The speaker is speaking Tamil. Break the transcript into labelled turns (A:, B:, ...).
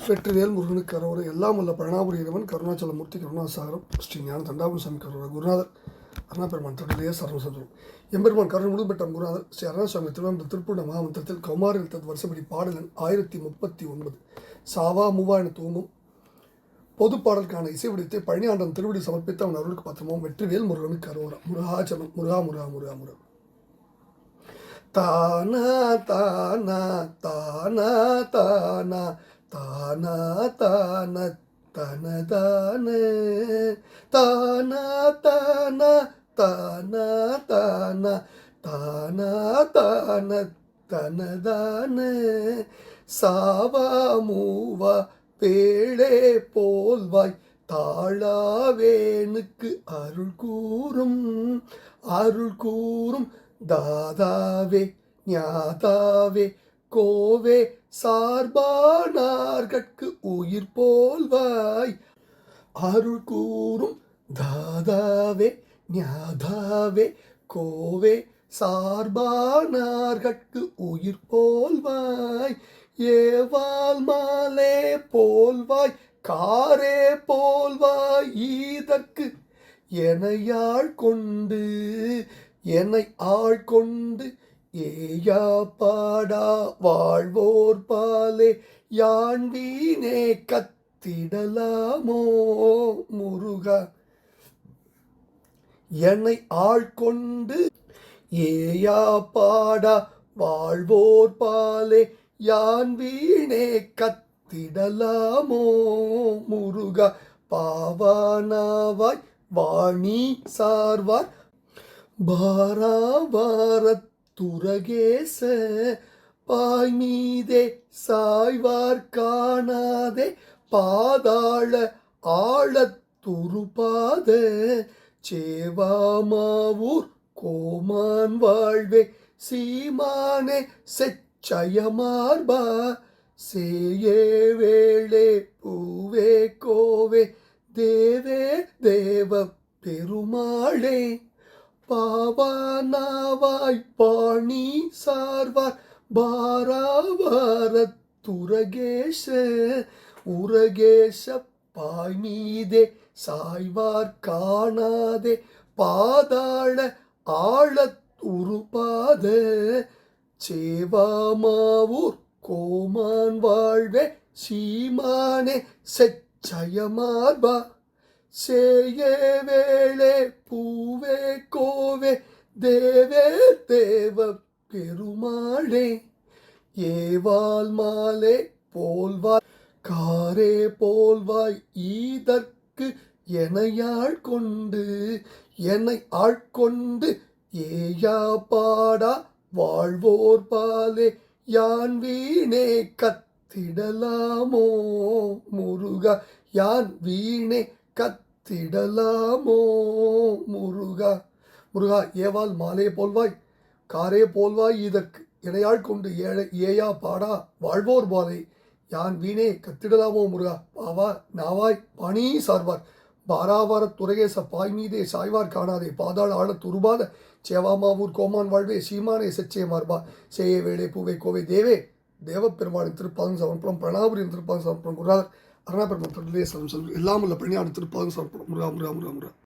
A: வெற்றிவேல் முருகனுக்கு கரோரை எல்லாம் உள்ள பழனாபுரி இறைவன் கருணாச்சலமூர்த்தி கருணாசாகரம் ஸ்ரீ ஞான தண்டாபுரம் சாமி கரோரா குருநாதர் அருணாபெருமான் தொடர்லேயே சரணம் சொல்கிறோம். எம்பெருமான் கருணை முழுபெற்ற குருநாதர் ஸ்ரீ அருணாசாமி திருவனந்தபுரம் திருப்பூர் மாவட்டத்தில் கௌமாரி எழுத்தது வருஷப்படி பாடலன் 1039 சாவா மூவா என தூங்கும் பொது பாடலுக்கான இசை வடிவத்தை பழனியாண்டம் திருவடி சமர்ப்பித்து அவன் அருளுக்கு பத்திரமும் வெற்றிவேல் முருகனுக்கு கரோரா முருகாச்சலம் முருகா முருகா முருகா முருகா தானா தானா தானா தானா தானா தான தனதான தானா தானா தானா தானா தானா தான தனதான சாவா மூவா பேழே போல்வாய் தாழாவேனுக்கு அருள் கூறும் தாதாவே ஞாதாவே கோவே சார்பானார்கட்கு உயிர் போல்வாய் அருள் கூறும் தாதாவே ஞாதாவே கோவே சார்பானார்கட்கு உயிர் போல்வாய் ஏவால் மாலே போல்வாய் காரே போல்வாய் ஈதற்கு என்னை ஆள்கொண்டு ஏயா பாடா வாழ்வோர் பாலே யான் வீணே கத்திடலாமோ முருகா என்னை ஆள்கொண்டு ஏயா பாடா வாழ்வோர் பாலே யான் வீணே கத்திடலாமோ முருகா பாவானாவாய் வாணி சார்வார் பாராவாரத் துரகேச பாய் மீதே சாய்வார் காணாதே பாதாள ஆழத் துருபாத சேவாமாவூர் கோமான் வாழ்வே சீமானே செச்சயமார்பா சேயே வேளே பூவே கோவே தேவே தேவ பெருமாளே பாவானாவாய் பாணி சார்வார் பாராவாரத் உரகேச பாய் மீதே சாய்வார் காணாதே பாதாள ஆழத் உருபாத சேவாமாவூர் கோமான் வாழ்வே சீமானே செச்சயமார்பா சேயே வேளே பூவே கோவே தேவே தேவ பெருமாளே ஏவால் மாலே போல்வாய் காரே போல்வாய் ஈதற்கு என்னை ஆட்கொண்டு ஏயா பாடா வாழ்வோர் பாலே யான் வீணே கத்திடலாமோ முருகா யான் வீணே கத்திடலாமோ முருகா முருகா ஏவால் மாலே போல்வாய் காரே போல்வாய் இதற்கு இணையாள் கொண்டு ஏயா பாடா வாழ்வோர் பாலை யான் வீணே கத்திடலாமோ முருகா பாவா நாவாய் பணி சார்வார் பாராவாரத் துரகேச பாய் மீதே சாய்வார் காணாதே பாதாள ஆழத் துருபாத சேவாமாவூர் கோமான் வாழ்வே சீமானே செச்சயமார்பா சேய வேளே பூவே கோவை தேவே தேவப்பெருமாளின் திருப்பாதம் சமர்ப்பணம் பிரணாபுரியின் திருப்பாதம் சமர்ப்பணம் குருநாதர் அருணாபெருமான் தொடர்லேயே சரணம் சொல்லும் எல்லாம் உள்ள பழனியாடு திருப்பாதம் சமர்ப்பணம் முருகா முருகா முருகா முருகா